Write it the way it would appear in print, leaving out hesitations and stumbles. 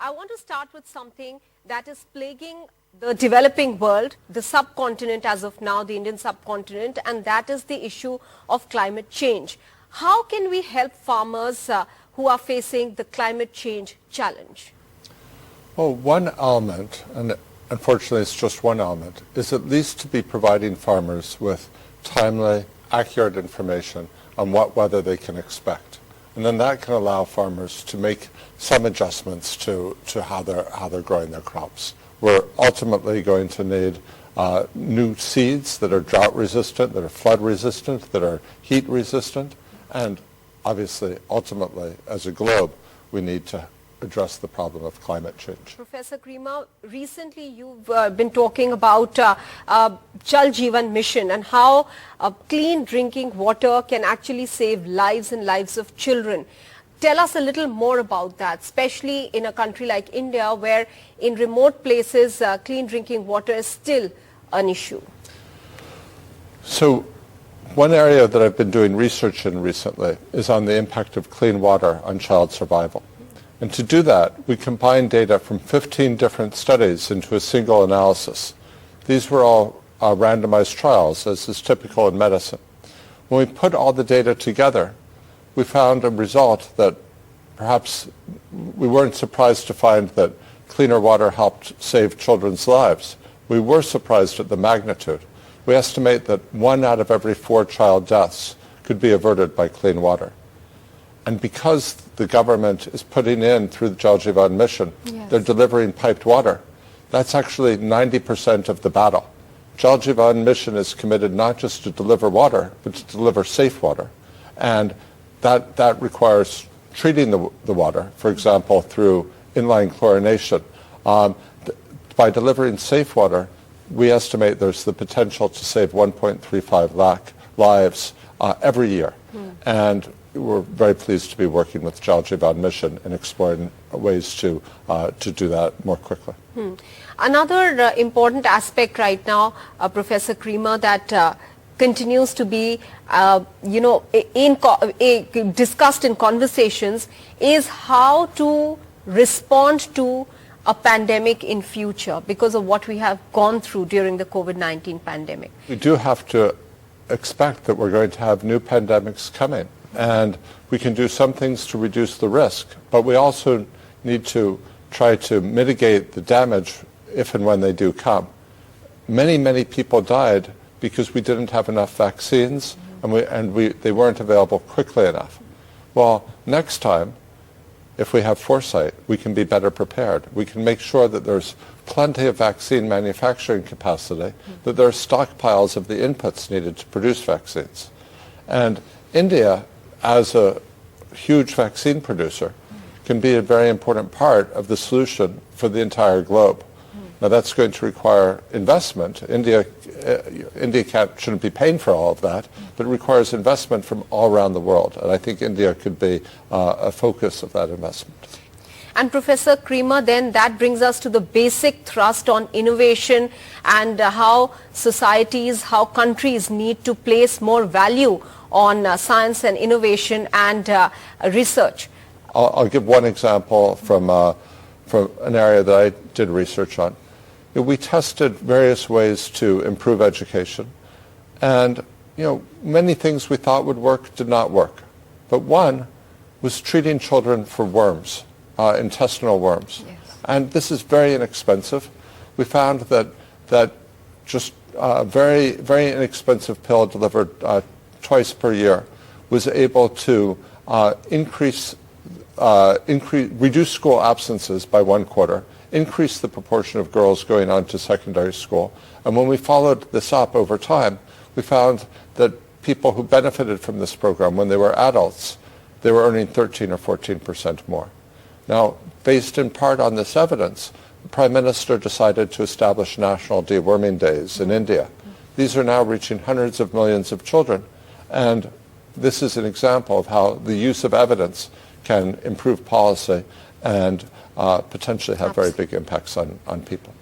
I want to start with something that is plaguing the developing world, the subcontinent as of now, the Indian subcontinent, and that is the issue of climate change. How can we help farmers who are facing the climate change challenge? Well, one element, and unfortunately it's just one element, is at least to be providing farmers with timely, accurate information on what weather they can expect. And then that can allow farmers to make some adjustments to how they're growing their crops. We're ultimately going to need new seeds that are drought resistant, that are flood resistant, that are heat resistant, and obviously, ultimately, as a globe, we need to address the problem of climate change. Professor Kremer, recently you've been talking about Jal Jeevan Mission and how clean drinking water can actually save lives and lives of children. Tell us a little more about that, especially in a country like India, where in remote places clean drinking water is still an issue. So one area that I've been doing research in recently is on the impact of clean water on child survival. And to do that, we combined data from 15 different studies into a single analysis. These were all randomized trials, as is typical in medicine. When we put all the data together, we found a result that perhaps we weren't surprised to find that cleaner water helped save children's lives. We were surprised at the magnitude. We estimate that 1 out of every 4 child deaths could be averted by clean water. And because the government is putting in, through the Jal Jeevan Mission, they're delivering piped water, that's actually 90% of the battle. Jal Jeevan Mission is committed not just to deliver water, but to deliver safe water. And that requires treating the water, for example, through inline chlorination. By delivering safe water, we estimate there's the potential to save 1.35 lakh lives every year. And we're very pleased to be working with Jal Jeevan Mission and exploring ways to do that more quickly. Another important aspect right now, Professor Kremer, that continues to be, discussed in conversations is how to respond to a pandemic in future because of what we have gone through during the COVID-19 pandemic. We do have to expect that we're going to have new pandemics coming, and we can do some things to reduce the risk, but we also need to try to mitigate the damage if and when they do come. Many, many people died because we didn't have enough vaccines and they weren't available quickly enough. Well, next time, if we have foresight, we can be better prepared. We can make sure that there's plenty of vaccine manufacturing capacity, that there are stockpiles of the inputs needed to produce vaccines. And India, as a huge vaccine producer, can be a very important part of the solution for the entire globe. Now that's going to require investment. India shouldn't be paying for all of that, but it requires investment from all around the world. And I think India could be a focus of that investment. And Professor Kremer, then that brings us to the basic thrust on innovation and how societies, how countries need to place more value on science and innovation and research. I'll give one example from an area that I did research on. We tested various ways to improve education, and many things we thought would work did not work. But one was treating children for worms, intestinal worms. Yes. And this is very inexpensive. We found that just a very, very inexpensive pill delivered twice per year was able to reduce school absences by 1/4, increase the proportion of girls going on to secondary school. And when we followed this up over time, we found that people who benefited from this program, when they were adults, they were earning 13 or 14% more. Now, based in part on this evidence, the Prime Minister decided to establish national deworming days in India. These are now reaching hundreds of millions of children. And this is an example of how the use of evidence can improve policy and potentially have very big impacts on people.